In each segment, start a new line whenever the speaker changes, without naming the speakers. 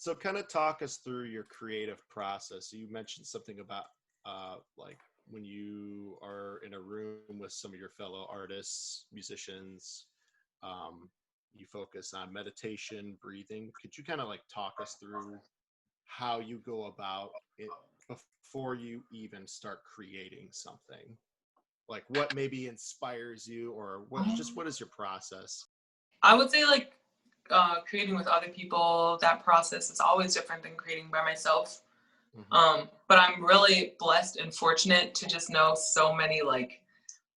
So kind of talk us through your creative process. You mentioned something about like when you are in a room with some of your fellow artists, musicians, um, you focus on meditation, breathing. Could you kind of like talk us through how you go about it before you even start creating something? Like what maybe inspires you, or what is your process?
I would say like creating with other people, that process is always different than creating by myself.
Hmm.
But I'm really blessed and fortunate to just know so many like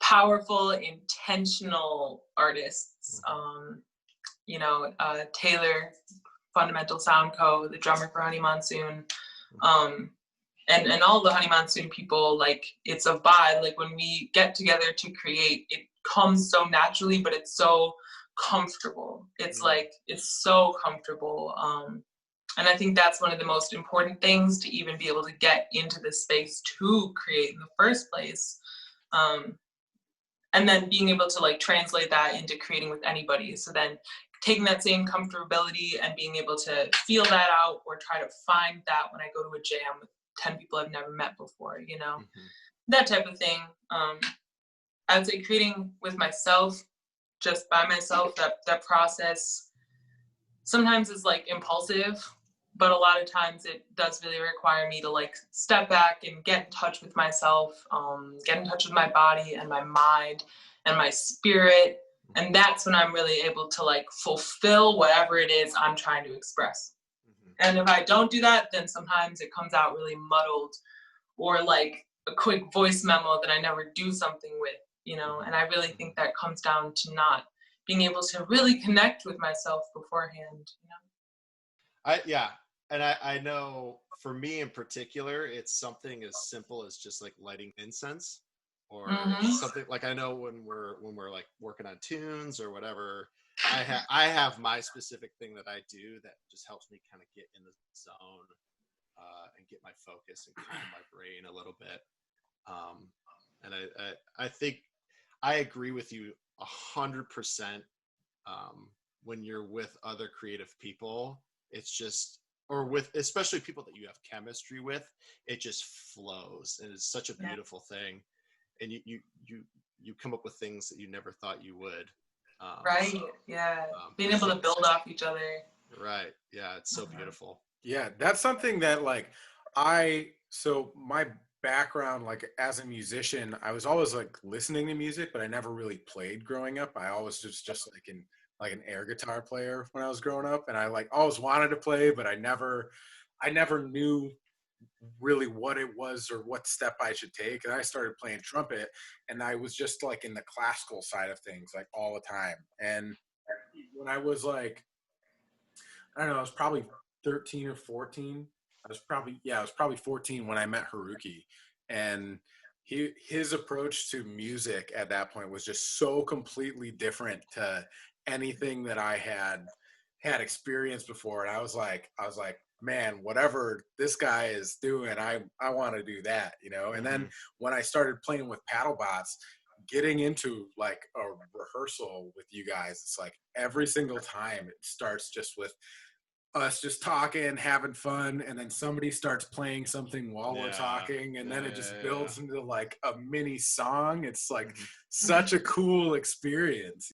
powerful, intentional artists.
Hmm.
Taylor, Fundamental Sound Co., the drummer for Honey Monsoon, um, and all the Honey Monsoon people. Like it's a vibe. Like when we get together to create, it comes so naturally, but it's so comfortable. It's
Hmm.
like it's so comfortable. And I think that's one of the most important things to even be able to get into this space to create in the first place. Um, and then being able to like translate that into creating with anybody. So then taking that same comfortability and being able to feel that out or try to find that when I go to a jam with 10 people I've never met before,
Hmm.
that type of thing. I would say creating with myself, just by myself, that process sometimes is like impulsive, but a lot of times it does really require me to like step back and get in touch with myself, get in touch with my body and my mind and my spirit. And that's when I'm really able to like fulfill whatever it is I'm trying to express.
Hmm.
And if I don't do that, then sometimes it comes out really muddled or like a quick voice memo that I never do something with.
Hmm.
And I really
Hmm.
think that comes down to not being able to really connect with myself beforehand.
Yeah, and I know for me in particular, it's something as simple as just like lighting incense, or
Mm-hmm.
something like I know when we're like working on tunes or whatever, I have my specific thing that I do that just helps me kind of get in the zone, and get my focus and calm my brain a little bit. Um, and I think I agree with you 100%. um, when you're with other creative people, it's just, or with especially people that you have chemistry with, it just flows, and it's such a
Yeah.
beautiful thing. And you come up with things that you never thought you would. um,
Right. Yeah. Being
it's
able to
like,
build off each other.
right, yeah, it's so
Mhm.
beautiful.
Yeah, that's something that like so my background like as a musician, I was always like listening to music, but I never really played growing up. I always just like in like an air guitar player when I was growing up, and I like always wanted to play, but I never knew really what it was or what step I should take. And I started playing trumpet, and I was just like in the classical side of things like all the time. And when I was like, I don't know, I was probably 13 or 14. I was probably 14 when I met Haruki. And his approach to music at that point was just so completely different to anything that I had experienced before. And I was like, man, whatever this guy is doing, I want to do that. And then
Hmm.
when I started playing with paddle bots, getting into like a rehearsal with you guys, it's like every single time it starts just with us just talking, having fun, and then somebody starts playing something while we're
Yeah,
talking, and then
yeah,
it just
yeah,
builds into like a mini song. It's like
yeah.
such a cool experience.